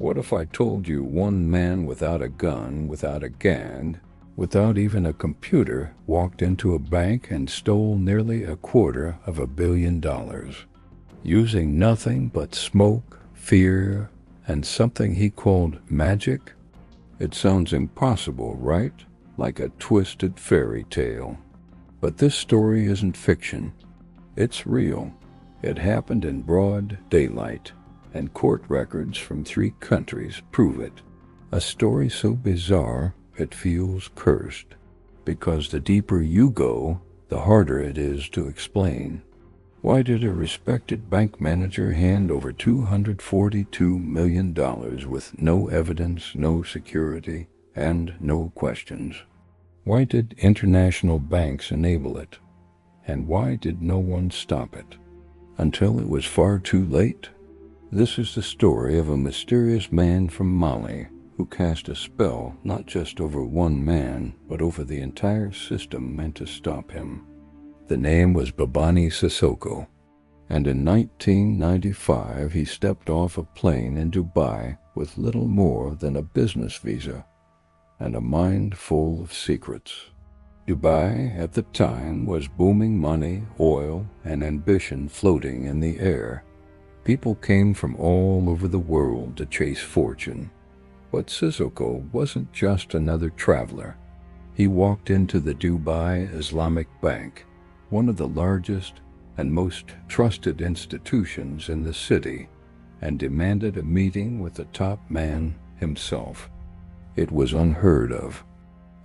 What if I told you one man without a gun, without a gang, without even a computer, walked into a bank and stole nearly $250 million, using nothing but smoke, fear, and something he called magic? It sounds impossible, right? Like a twisted fairy tale. But this story isn't fiction. It's real. It happened in broad daylight, and court records from 3 countries prove it. A story so bizarre it feels cursed, because the deeper you go, the harder it is to explain. Why did a respected bank manager hand over $242 million with no evidence, no security, and no questions? Why did international banks enable it? And why did no one stop it? Until it was far too late? This is the story of a mysterious man from Mali who cast a spell not just over one man, but over the entire system meant to stop him. The name was Bobani Sissoko, and in 1995 he stepped off a plane in Dubai with little more than a business visa and a mind full of secrets. Dubai at the time was booming, money, oil, and ambition floating in the air. People came from all over the world to chase fortune. But Sissoko wasn't just another traveler. He walked into the Dubai Islamic Bank, one of the largest and most trusted institutions in the city, and demanded a meeting with the top man himself. It was unheard of.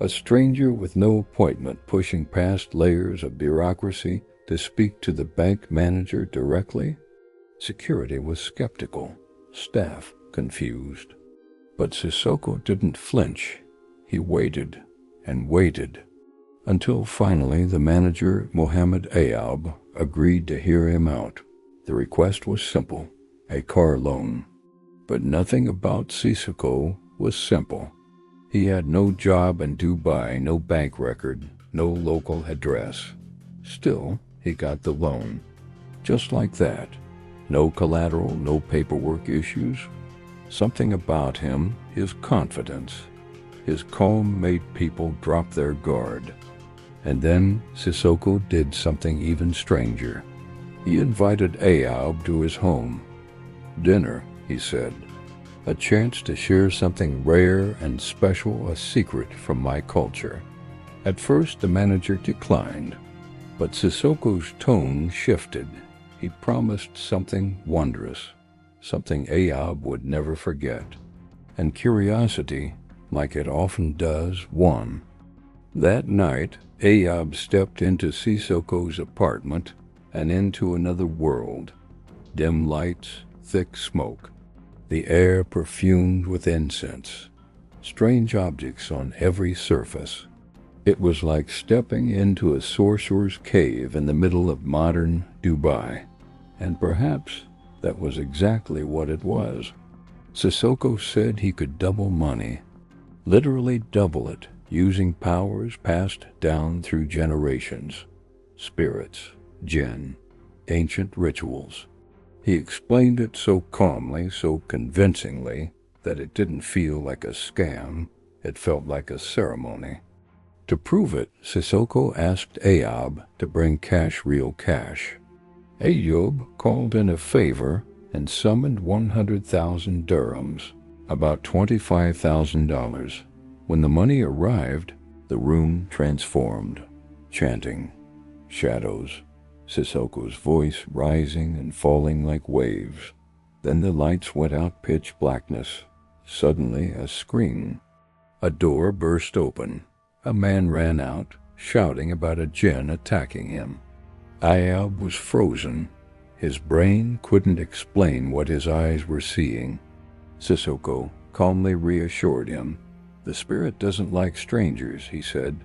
A stranger with no appointment pushing past layers of bureaucracy to speak to the bank manager directly? Security was skeptical, staff confused. But Sissoko didn't flinch. He waited and waited, until finally the manager, Mohammed Ayab, agreed to hear him out. The request was simple, a car loan. But nothing about Sissoko was simple. He had no job in Dubai, no bank record, no local address. Still, he got the loan. Just like that. No collateral, no paperwork issues. Something about him, his confidence, his calm made people drop their guard. And then Sissoko did something even stranger. He invited Ayab to his home. Dinner, he said. A chance to share something rare and special, a secret from my culture. At first the manager declined, but Sissoko's tone shifted. He promised something wondrous, something Ayab would never forget. And curiosity, like it often does, won. That night, Ayab stepped into Sissoko's apartment and into another world. Dim lights, thick smoke. The air perfumed with incense, strange objects on every surface. It was like stepping into a sorcerer's cave in the middle of modern Dubai, and perhaps that was exactly what it was. Sissoko said he could double money, literally double it, using powers passed down through generations, spirits, jinn, ancient rituals. He explained it so calmly, so convincingly, that it didn't feel like a scam, it felt like a ceremony. To prove it, Sissoko asked Ayab to bring cash, real cash. Ayub called in a favor and summoned 100,000 dirhams, about $25,000. When the money arrived, the room transformed, chanting, shadows, Sissoko's voice rising and falling like waves. Then the lights went out, pitch blackness. Suddenly a scream. A door burst open. A man ran out, shouting about a jinn attacking him. Ayab was frozen. His brain couldn't explain what his eyes were seeing. Sissoko calmly reassured him. The spirit doesn't like strangers, he said.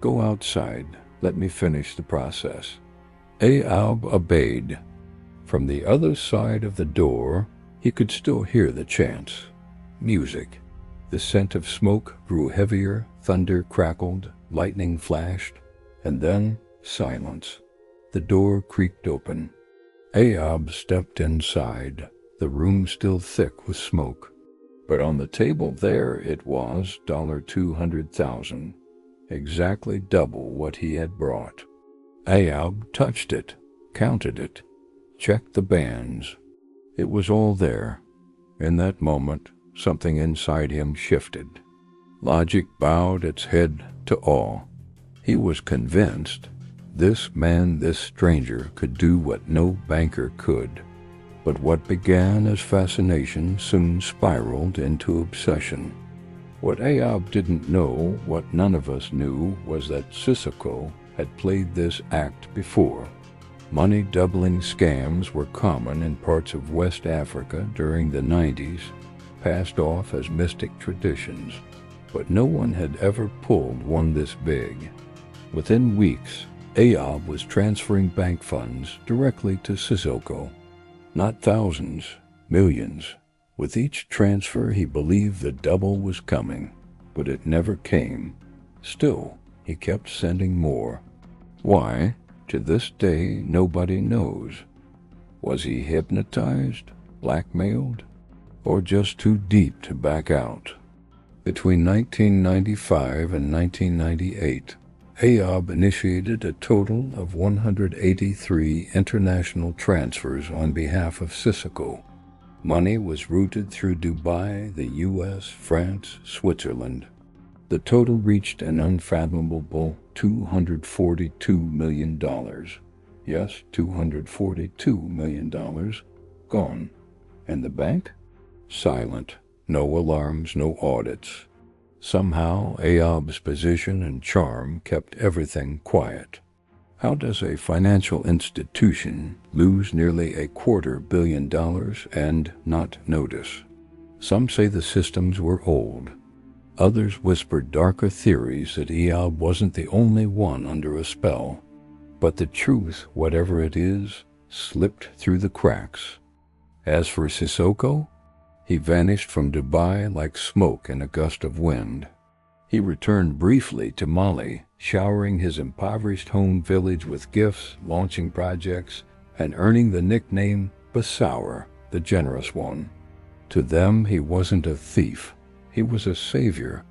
Go outside. Let me finish the process. Ayab obeyed. From the other side of the door, he could still hear the chants. Music. The scent of smoke grew heavier, thunder crackled, lightning flashed, and then silence. The door creaked open. Ayab stepped inside, the room still thick with smoke. But on the table there it was $200,000, exactly double what he had brought. Ayoub touched it, counted it, checked the bands. It was all there. In that moment, something inside him shifted. Logic bowed its head to awe. He was convinced this man, this stranger, could do what no banker could. But what began as fascination soon spiraled into obsession. What Ayoub didn't know, what none of us knew, was that Sissoko had played this act before. Money doubling scams were common in parts of West Africa during the 90s, passed off as mystic traditions. But no one had ever pulled one this big. Within weeks, Ayoub was transferring bank funds directly to Sissoko. Not thousands, millions. With each transfer, he believed the double was coming, but it never came. Still, he kept sending more. Why? To this day, nobody knows. Was he hypnotized, blackmailed, or just too deep to back out? Between 1995 and 1998, Ayoub initiated a total of 183 international transfers on behalf of Sissoko. Money was routed through Dubai, the US, France, Switzerland. The total reached an unfathomable $242 million. Yes, $242 million gone. And the bank? Silent. No alarms, no audits. Somehow, Ayoub's position and charm kept everything quiet. How does a financial institution lose nearly $250 million and not notice? Some say the systems were old. Others whispered darker theories that Ayoub wasn't the only one under a spell. But the truth, whatever it is, slipped through the cracks. As for Sissoko, he vanished from Dubai like smoke in a gust of wind. He returned briefly to Mali, showering his impoverished home village with gifts, launching projects, and earning the nickname Basaur, the generous one. To them, he wasn't a thief. He was a savior,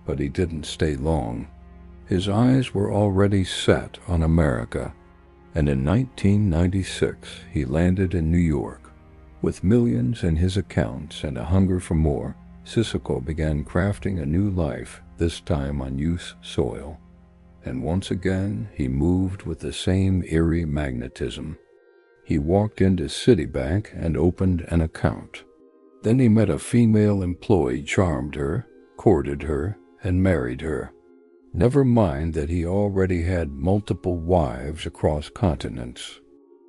but he didn't stay long. His eyes were already set on America, and in 1996 he landed in New York. With millions in his accounts and a hunger for more, Sissoko began crafting a new life, this time on youth soil. And once again, he moved with the same eerie magnetism. He walked into Citibank and opened an account. Then he met a female employee, charmed her, courted her, and married her. Never mind that he already had multiple wives across continents.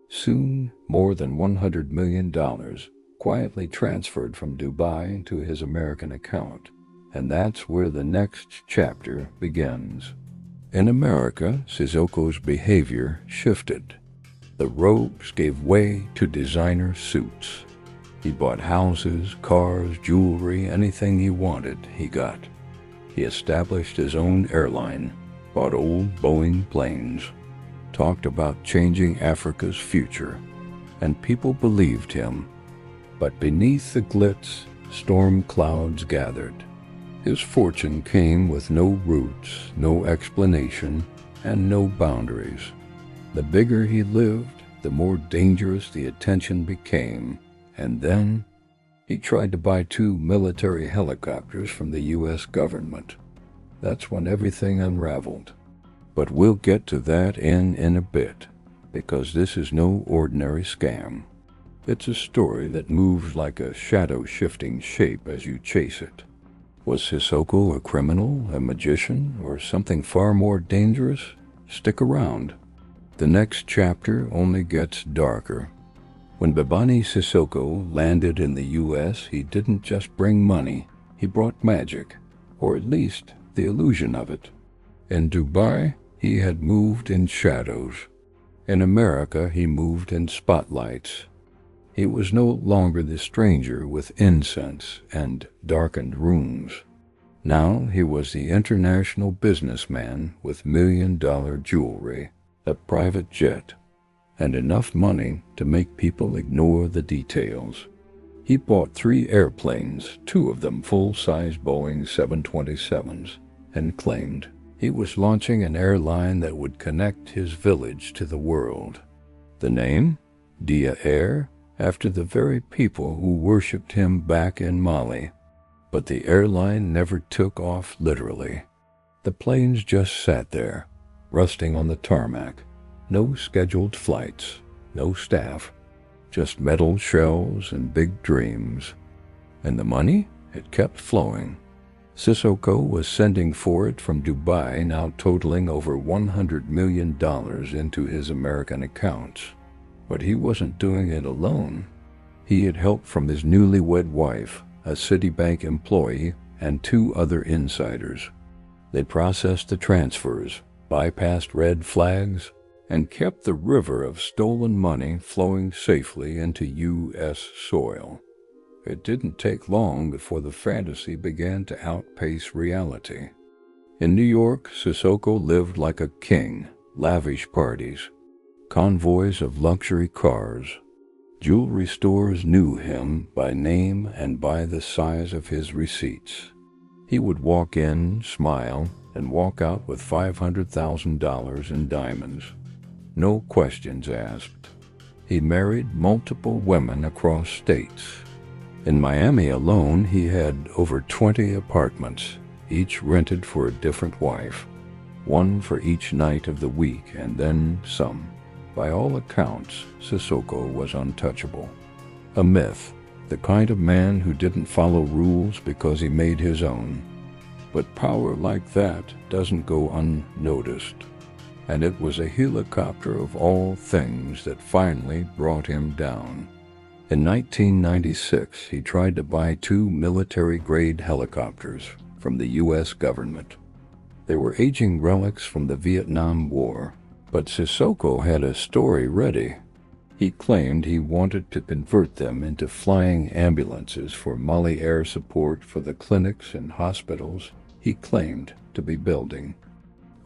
Soon, more than $100 million quietly transferred from Dubai to his American account, and that's where the next chapter begins. In America, Sissoko's behavior shifted. The robes gave way to designer suits. He bought houses, cars, jewelry, anything he wanted, he got. He established his own airline, bought old Boeing planes, talked about changing Africa's future, and people believed him. But beneath the glitz, storm clouds gathered. His fortune came with no roots, no explanation, and no boundaries. The bigger he lived, the more dangerous the attention became. And then, he tried to buy 2 military helicopters from the US government. That's when everything unraveled. But we'll get to that in a bit, because this is no ordinary scam. It's a story that moves like a shadow-shifting shape as you chase it. Was Sissoko a criminal, a magician, or something far more dangerous? Stick around. The next chapter only gets darker. When Babani Sissoko landed in the U.S., he didn't just bring money, he brought magic, or at least the illusion of it. In Dubai, he had moved in shadows. In America, he moved in spotlights. He was no longer the stranger with incense and darkened rooms. Now he was the international businessman with $1 million jewelry, a private jet, and enough money to make people ignore the details. He bought 3 airplanes, 2 of them full-size Boeing 727s, and claimed he was launching an airline that would connect his village to the world. The name? Dia Air, after the very people who worshipped him back in Mali. But the airline never took off literally. The planes just sat there, rusting on the tarmac. No scheduled flights, no staff, just metal shells and big dreams. And the money? It kept flowing. Sissoko was sending for it from Dubai, now totaling over $100 million into his American accounts. But he wasn't doing it alone. He had help from his newlywed wife, a Citibank employee, and 2 other insiders. They processed the transfers, bypassed red flags, and kept the river of stolen money flowing safely into U.S. soil. It didn't take long before the fantasy began to outpace reality. In New York, Sissoko lived like a king, lavish parties, convoys of luxury cars. Jewelry stores knew him by name and by the size of his receipts. He would walk in, smile, and walk out with $500,000 in diamonds. No questions asked. He married multiple women across states. In Miami alone, he had over 20 apartments, each rented for a different wife, one for each night of the week and then some. By all accounts, Sissoko was untouchable. A myth, the kind of man who didn't follow rules because he made his own. But power like that doesn't go unnoticed. And it was a helicopter of all things that finally brought him down. In 1996, he tried to buy 2 military-grade helicopters from the U.S. government. They were aging relics from the Vietnam War, but Sissoko had a story ready. He claimed he wanted to convert them into flying ambulances for Mali air support for the clinics and hospitals he claimed to be building.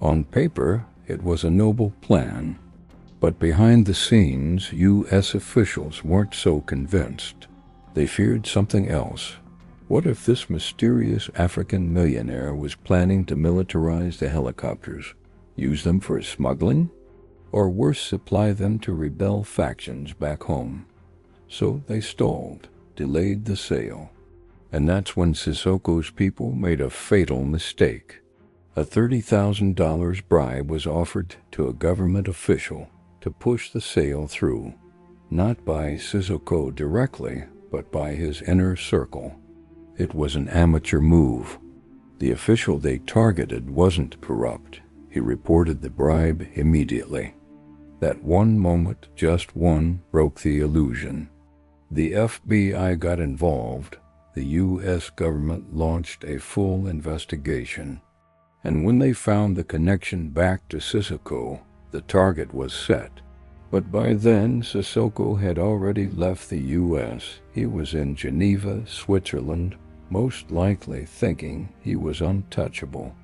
On paper, it was a noble plan, but behind the scenes, U.S. officials weren't so convinced. They feared something else. What if this mysterious African millionaire was planning to militarize the helicopters, use them for smuggling, or worse, supply them to rebel factions back home? So they stalled, delayed the sale. And that's when Sissoko's people made a fatal mistake. A $30,000 bribe was offered to a government official to push the sale through, not by Sissoko directly, but by his inner circle. It was an amateur move. The official they targeted wasn't corrupt. He reported the bribe immediately. That one moment, just one, broke the illusion. The FBI got involved. The U.S. government launched a full investigation. And when they found the connection back to Sissoko, the target was set. But by then, Sissoko had already left the U.S. He was in Geneva, Switzerland, most likely thinking he was untouchable.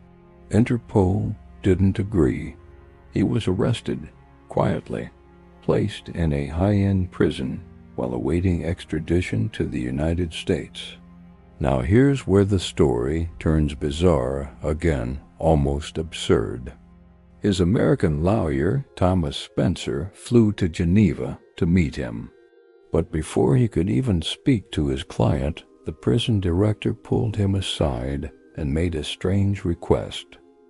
Interpol didn't agree. He was arrested, quietly, placed in a high-end prison while awaiting extradition to the United States. Now here's where the story turns bizarre again, almost absurd. His American lawyer, Thomas Spencer, flew to Geneva to meet him. But before he could even speak to his client, the prison director pulled him aside and made a strange request.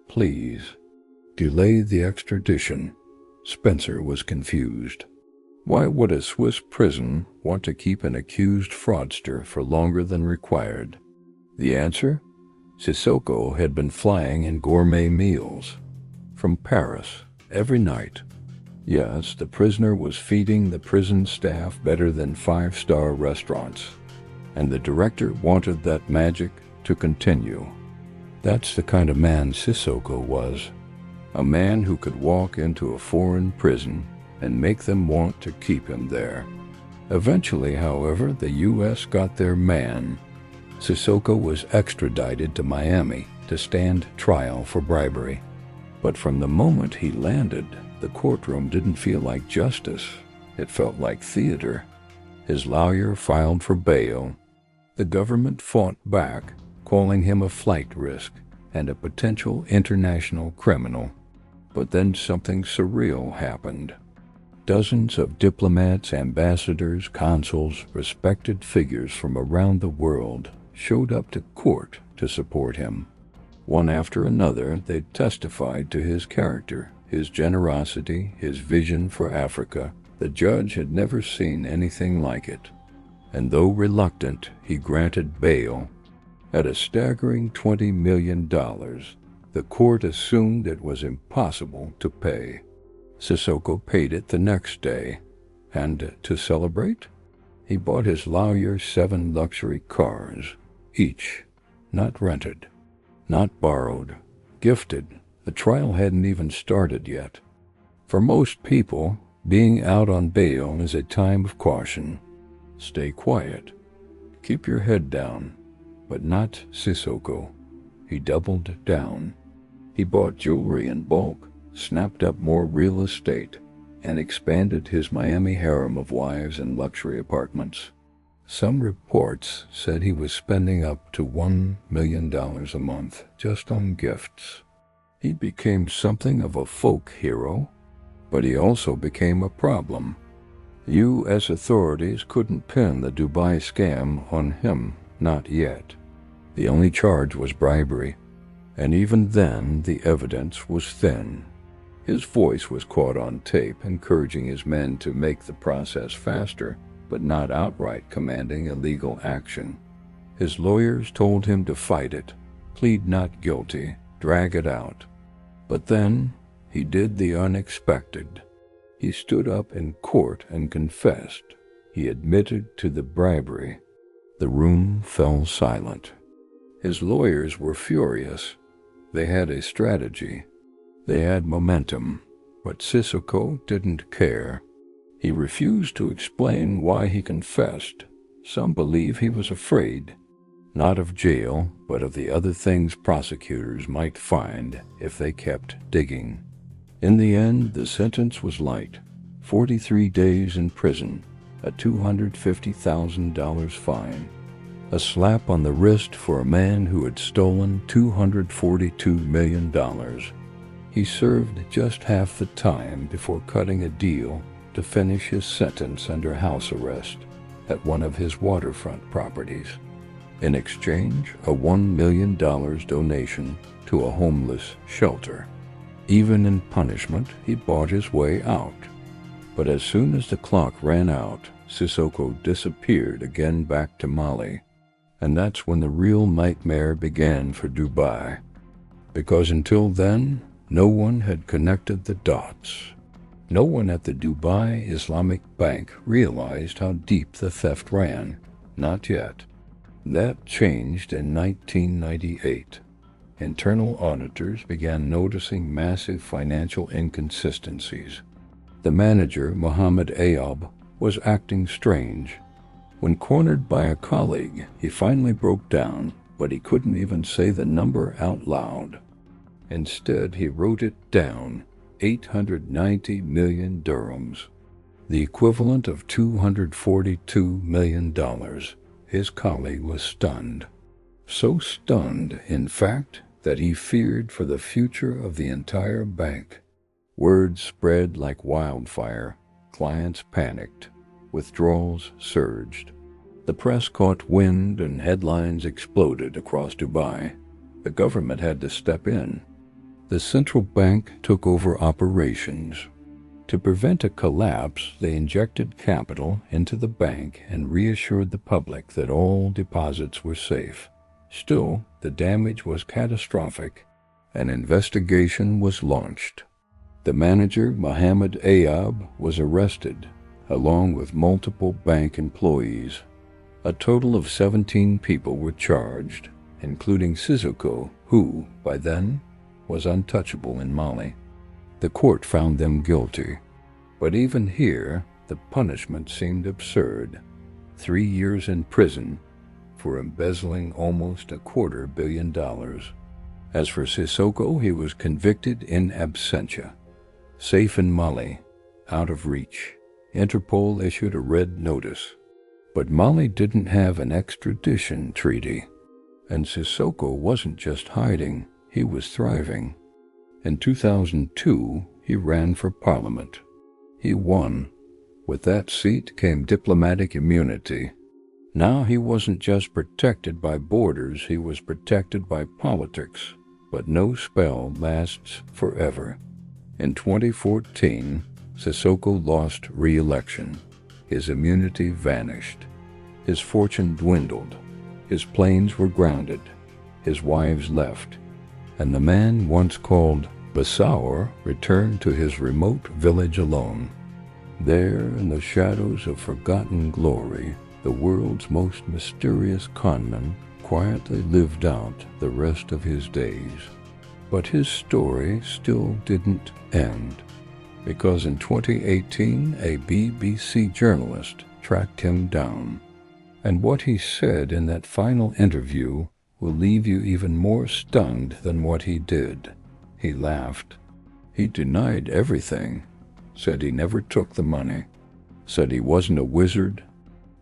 Please, delay the extradition. Spencer was confused. Why would a Swiss prison want to keep an accused fraudster for longer than required? The answer? Sissoko had been flying in gourmet meals from Paris every night. Yes, the prisoner was feeding the prison staff better than 5-star restaurants, and the director wanted that magic to continue. That's the kind of man Sissoko was, a man who could walk into a foreign prison and make them want to keep him there. Eventually, however, the U.S. got their man. Sissoko was extradited to Miami to stand trial for bribery. But from the moment he landed, the courtroom didn't feel like justice. It felt like theater. His lawyer filed for bail. The government fought back, calling him a flight risk and a potential international criminal. But then something surreal happened. Dozens of diplomats, ambassadors, consuls, respected figures from around the world showed up to court to support him. One after another, they testified to his character, his generosity, his vision for Africa. The judge had never seen anything like it, and though reluctant, he granted bail. At a staggering $20 million, the court assumed it was impossible to pay. Sissoko paid it the next day, and to celebrate, he bought his lawyer 7 luxury cars, each not rented, not borrowed, gifted. The trial hadn't even started yet. For most people, being out on bail is a time of caution. Stay quiet. Keep your head down. But not Sissoko. He doubled down. He bought jewelry in bulk, snapped up more real estate, and expanded his Miami harem of wives and luxury apartments. Some reports said he was spending up to $1 million a month just on gifts. He became something of a folk hero, but he also became a problem. U.S. authorities couldn't pin the Dubai scam on him, not yet. The only charge was bribery, and even then the evidence was thin. His voice was caught on tape, encouraging his men to make the process faster, but not outright commanding illegal action. His lawyers told him to fight it, plead not guilty, drag it out. But then he did the unexpected. He stood up in court and confessed. He admitted to the bribery. The room fell silent. His lawyers were furious. They had a strategy. They had momentum, but Sissoko didn't care. He refused to explain why he confessed. Some believe he was afraid, not of jail, but of the other things prosecutors might find if they kept digging. In the end, the sentence was light: 43 days in prison, a $250,000 fine, a slap on the wrist for a man who had stolen $242 million. He served just half the time before cutting a deal to finish his sentence under house arrest at one of his waterfront properties. In exchange, a $1 million donation to a homeless shelter. Even in punishment, he bought his way out. But as soon as the clock ran out, Sissoko disappeared again back to Mali. And that's when the real nightmare began for Dubai. Because until then, no one had connected the dots. No one at the Dubai Islamic Bank realized how deep the theft ran. Not yet. That changed in 1998. Internal auditors began noticing massive financial inconsistencies. The manager, Mohammed Ayab, was acting strange. When cornered by a colleague, he finally broke down, but he couldn't even say the number out loud. Instead, he wrote it down: 890 million dirhams, the equivalent of $242 million. His colleague was stunned. So stunned, in fact, that he feared for the future of the entire bank. Word spread like wildfire. Clients panicked. Withdrawals surged. The press caught wind and headlines exploded across Dubai. The government had to step in. The central bank took over operations. To prevent a collapse, they injected capital into the bank and reassured the public that all deposits were safe. Still, the damage was catastrophic. An investigation was launched. The manager, Mohammed Ayab, was arrested, along with multiple bank employees. A total of 17 people were charged, including Sissoko, who, by then, was untouchable in Mali. The court found them guilty. But even here, the punishment seemed absurd. 3 years in prison for embezzling almost $250 million. As for Sissoko, he was convicted in absentia. Safe in Mali, out of reach, Interpol issued a red notice. But Mali didn't have an extradition treaty, and Sissoko wasn't just hiding, he was thriving. In 2002, he ran for parliament. He won. With that seat came diplomatic immunity. Now he wasn't just protected by borders, he was protected by politics. But no spell lasts forever. In 2014, Sissoko lost re-election. His immunity vanished. His fortune dwindled. His planes were grounded. His wives left. And the man once called Basaur returned to his remote village alone. There, in the shadows of forgotten glory, the world's most mysterious conman quietly lived out the rest of his days. But his story still didn't end, because in 2018 a BBC journalist tracked him down. And what he said in that final interview will leave you even more stunned than what he did. He laughed. He denied everything, said he never took the money, said he wasn't a wizard.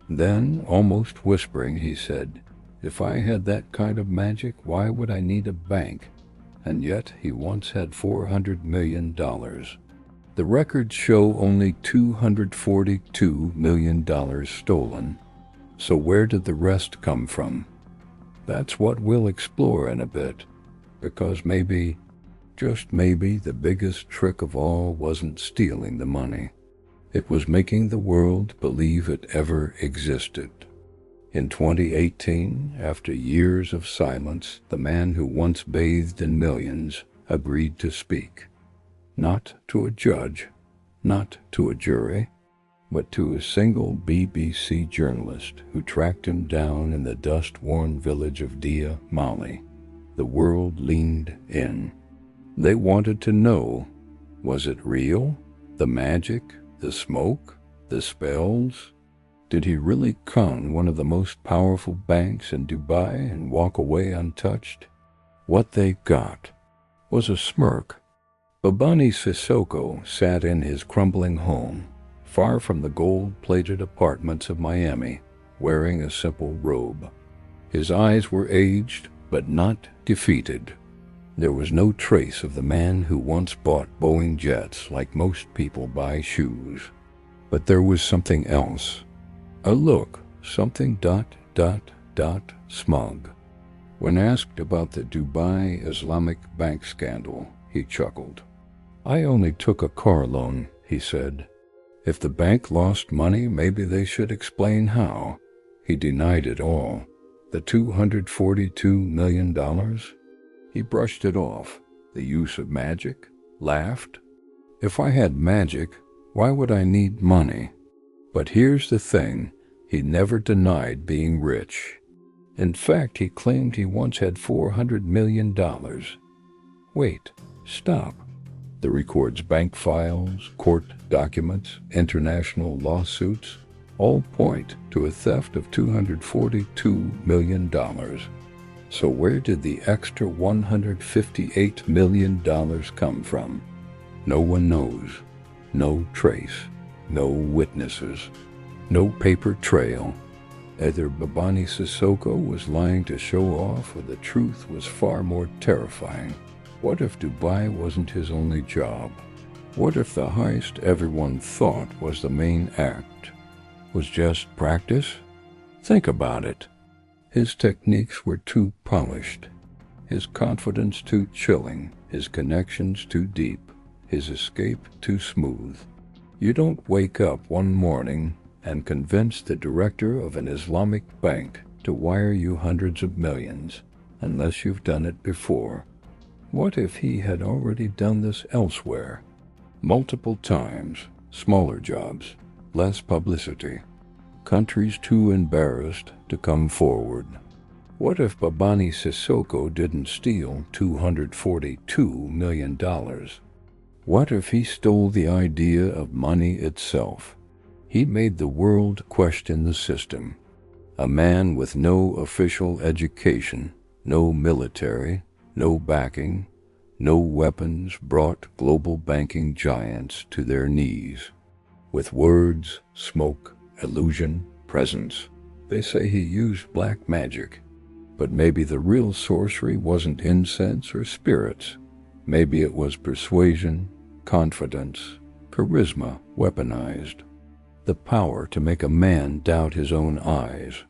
Then, almost whispering, he said, "If I had that kind of magic, why would I need a bank?" And yet he once had $400 million. The records show only $242 million stolen. So where did the rest come from? That's what we'll explore in a bit, because maybe, just maybe, the biggest trick of all wasn't stealing the money. It was making the world believe it ever existed. In 2018, after years of silence, the man who once bathed in millions agreed to speak. Not to a judge, not to a jury, but to a single BBC journalist who tracked him down in the dust-worn village of Dia, Mali. The world leaned in. They wanted to know, was it real? The magic? The smoke? The spells? Did he really con one of the most powerful banks in Dubai and walk away untouched? What they got was a smirk. Babani Sissoko sat in his crumbling home, far from the gold-plated apartments of Miami, wearing a simple robe. His eyes were aged, but not defeated. There was no trace of the man who once bought Boeing jets like most people buy shoes. But there was something else. A look, something ... smug. When asked about the Dubai Islamic Bank scandal, he chuckled. "I only took a car loan," he said. "If the bank lost money, maybe they should explain how." He denied it all. The $242 million? He brushed it off. The use of magic? Laughed. If I had magic, why would I need money? But here's the thing, he never denied being rich. In fact, he claimed he once had $400 million. Wait, stop. The records, bank files, court documents, international lawsuits, all point to a theft of $242 million. So where did the extra $158 million come from? No one knows. No trace. No witnesses. No paper trail. Either Babani Sissoko was lying to show off, or the truth was far more terrifying. What if Dubai wasn't his only job? What if the heist everyone thought was the main act was just practice? Think about it. His techniques were too polished, his confidence too chilling, his connections too deep, his escape too smooth. You don't wake up one morning and convince the director of an Islamic bank to wire you hundreds of millions unless you've done it before. What if he had already done this elsewhere? Multiple times, smaller jobs, less publicity. Countries too embarrassed to come forward. What if Babani Sissoko didn't steal $242 million? What if he stole the idea of money itself? He made the world question the system. A man with no official education, no military, no backing, no weapons brought global banking giants to their knees. With words, smoke, illusion, presence. They say he used black magic. But maybe the real sorcery wasn't incense or spirits. Maybe it was persuasion, confidence, charisma weaponized. The power to make a man doubt his own eyes.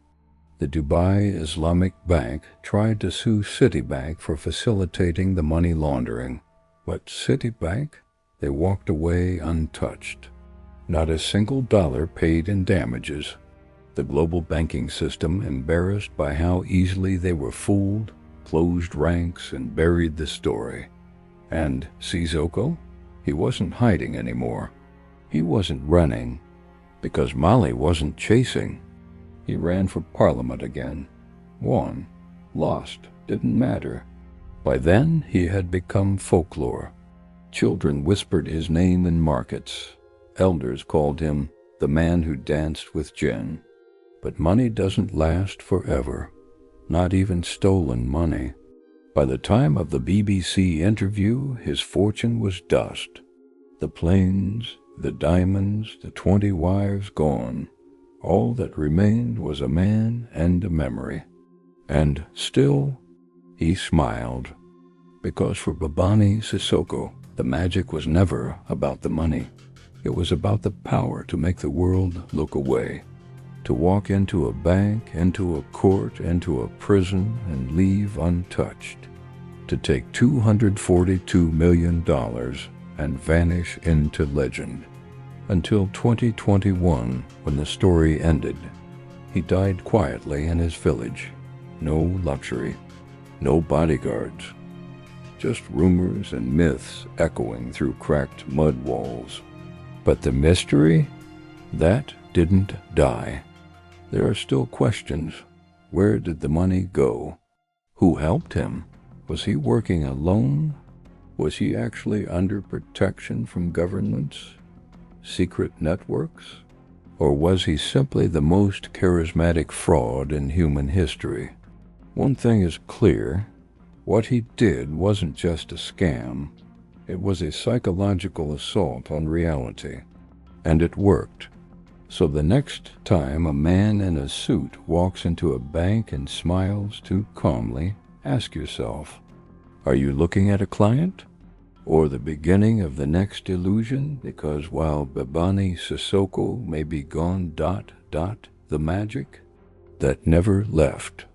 The Dubai Islamic Bank tried to sue Citibank for facilitating the money laundering. But Citibank? They walked away untouched. Not a single dollar paid in damages. The global banking system, embarrassed by how easily they were fooled, closed ranks and buried the story. And Sissoko? He wasn't hiding anymore. He wasn't running, because Mali wasn't chasing. He ran for parliament again. Won. Lost. Didn't matter. By then, he had become folklore. Children whispered his name in markets. Elders called him the man who danced with Jinn. But money doesn't last forever. Not even stolen money. By the time of the BBC interview, his fortune was dust. The planes, the diamonds, the 20 wives gone. All that remained was a man and a memory. And still, he smiled. Because for Babani Sissoko, the magic was never about the money. It was about the power to make the world look away. To walk into a bank, into a court, into a prison, and leave untouched. To take $242 million and vanish into legend. Until 2021, when the story ended. He died quietly in his village. No luxury. No bodyguards. Just rumors and myths echoing through cracked mud walls. But the mystery? That didn't die. There are still questions. Where did the money go? Who helped him? Was he working alone? Was he actually under protection from governments? Secret networks? Or was he simply the most charismatic fraud in human history? One thing is clear. What he did wasn't just a scam. It was a psychological assault on reality. And it worked. So the next time a man in a suit walks into a bank and smiles too calmly, ask yourself, are you looking at a client? Or the beginning of the next illusion? Because while Babani Sissoko may be gone, the magic that never left